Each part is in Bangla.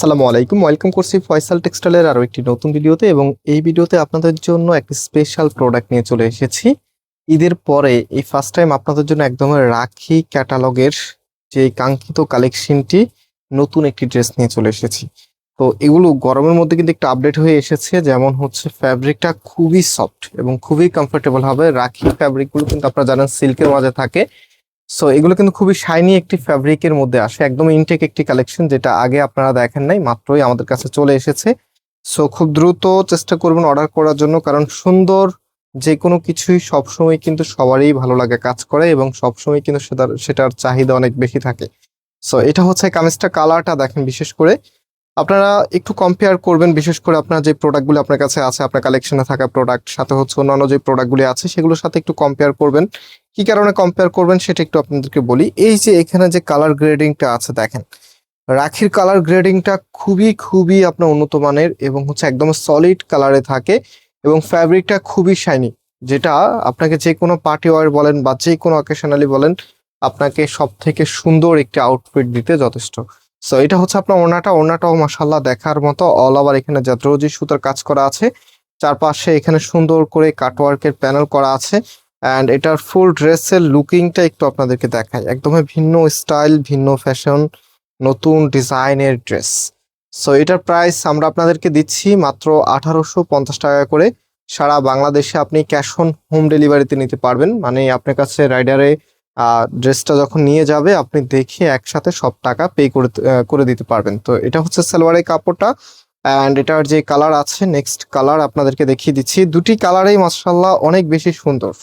আসসালামু আলাইকুম, ওয়েলকাম করছি ফয়সাল টেক্সটাইলের আরো একটি নতুন ভিডিওতে। এবং এই ভিডিওতে আপনাদের জন্য একটি স্পেশাল প্রোডাক্ট নিয়ে চলে এসেছি। ঈদের পরে এই ফার্স্ট টাইম আপনাদের জন্য একদম রাখি ক্যাটালগের যে কাঙ্ক্ষিত কালেকশনটি, নতুন একটি ড্রেস নিয়ে চলে এসেছি। তো এগুলো গরমের মধ্যে কিন্তু একটু আপডেট হয়ে এসেছে, যেমন হচ্ছে ফ্যাব্রিকটা খুবই সফট এবং খুবই কমফোর্টেবল হবে। রাখি ফ্যাব্রিকগুলো কিন্তু আপনারা জানেন সিল্কের মাঝে থাকে। সো এগুলো কিন্তু খুবই শাইনি একটি ফ্যাব্রিকের মধ্যে আসে, একদম ইনটেক একটি কালেকশন, যেটা আগে আপনারা দেখেন নাই, মাত্রই আমাদের কাছে চলে এসেছে। সো খুব দ্রুত চেষ্টা করবেন অর্ডার করার জন্য, কারণ সুন্দর যে কোনো কিছুই সবসময় কিন্তু সবারই ভালো লাগে কাজ করে, এবং সবসময় কিন্তু সেটার চাহিদা অনেক বেশি থাকে। সো এটা হচ্ছে কামিজটা, কালারটা দেখেন, বিশেষ করে আপনারা একটু কম্পেয়ার করবেন, বিশেষ করে আপনার যে প্রোডাক্টগুলো আপনার কাছে আছে, আপনার কালেকশনে থাকা প্রোডাক্ট সাথে হচ্ছে অন্যান্য যে প্রোডাক্টগুলি আছে সেগুলোর সাথে একটু কম্পেয়ার করবেন। কি কারণে কম্পেয়ার করবেন সেটা একটু আপনাদেরকে বলি। এই যে এখানে যে কালার গ্রেডিংটা আছে দেখেন, রাখির কালার গ্রেডিংটা খুবই খুবই আপনার উন্নত মানের এবং হচ্ছে একদম সলিড কালারে থাকে, এবং ফ্যাব্রিকটা খুবই শাইনি, যেটা আপনাকে যে কোনো পার্টি ওয়্যার বলেন বা যে কোনো অকেশনালি বলেন, আপনাকে সব থেকে সুন্দর একটি আউটফিট দিতে যথেষ্ট। সো এটা হচ্ছে আপনার ওড়নাটাও মাশাআল্লাহ দেখার মতো, অল ওভার এখানে জাদ্রোজি সুতার কাজ করা আছে, চারপাশে এখানে সুন্দর করে কাটওয়ার্কের প্যানেল করা আছে। অ্যান্ড এটার ফুল ড্রেসের লুকিংটা একটু আপনাদেরকে দেখাই, একদমই ভিন্ন স্টাইল, ভিন্ন ফ্যাশন, নতুন ডিজাইনের ড্রেস। সো এটার প্রাইস আমরা আপনাদেরকে দিচ্ছি মাত্র 1850 টাকা করে। সারা বাংলাদেশে আপনি ক্যাশ অন হোম ডেলিভারিতে নিতে পারবেন, মানে আপনার কাছে রাইডারে ড্রেসটা যখন নিয়ে যাবে আপনি দেখে একসাথে সব টাকা পে করে দিতে পারবেন। তো এটা হচ্ছে সালোয়ারের কাপড়টা। অ্যান্ড এটার যে কালার আছে, নেক্সট কালার আপনাদেরকে দেখিয়ে দিচ্ছি। দুটি কালারেই মাশাআল্লাহ অনেক বেশি সুন্দর,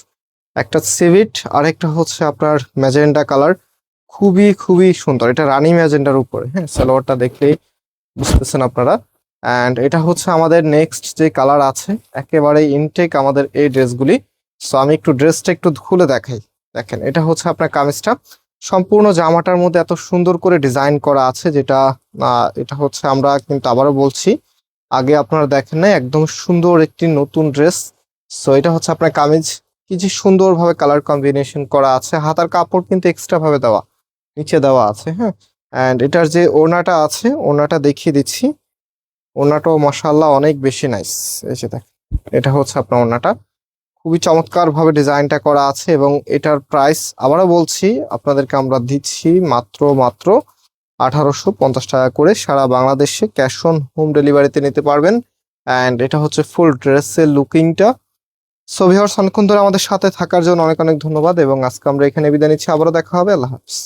একটা সিভিট আর একটা হচ্ছে আপনার ম্যাজেন্ডা কালার, খুবই খুবই সুন্দর। এটা রানী ম্যাজেন্ডার উপরে, হ্যাঁ, সালোয়ারটা দেখলেই বুঝতেছেন আপনারা। অ্যান্ড এটা হচ্ছে আমাদের নেক্সট যে কালার আছে, একেবারে ইনটেক আমাদের এই ড্রেসগুলি। সো আমি একটু ড্রেসটা একটু খুলে দেখাই। দেখেন, এটা হচ্ছে আপনার কামিজটা, সম্পূর্ণ জামাটার মধ্যে এত সুন্দর করে ডিজাইন করা আছে, যেটা এটা হচ্ছে, আমরা কিন্তু আবারও বলছি, আগে আপনারা দেখেন না, একদম সুন্দর একটি নতুন ড্রেস। সো এটা হচ্ছে আপনার কামিজ, কি যে সুন্দরভাবে কালার কম্বিনেশন করা আছে, হাতার কাপড় কিন্তু এক্সট্রা ভাবে দেওয়া, নিচে দেওয়া আছে, হ্যাঁ। অ্যান্ড এটার যে ওড়নাটা আছে, ওড়নাটা দেখিয়ে দিচ্ছি। ওড়নাটাও মাশাআল্লাহ অনেক বেশি নাইস। এই যে দেখেন, এটা হচ্ছে আপনার ওড়নাটা, খুবই চমৎকার ভাবে ডিজাইনটা করা আছে, এবং এটার প্রাইস আবারও বলছি আপনাদেরকে আমরা দিচ্ছি মাত্র 1850 টাকা করে। সারা বাংলাদেশে ক্যাশ অন হোম ডেলিভারিতে নিতে পারবেন। অ্যান্ড এটা হচ্ছে ফুল ড্রেসের লুকিংটা। সো ভিউয়ার্স, অনেকক্ষণ ধরে আমাদের সাথে থাকার জন্য অনেক অনেক ধন্যবাদ, এবং আজকে আমরা এখানে বিদায় নিচ্ছি। আবারও দেখা হবে। আল্লাহ হাফিজ।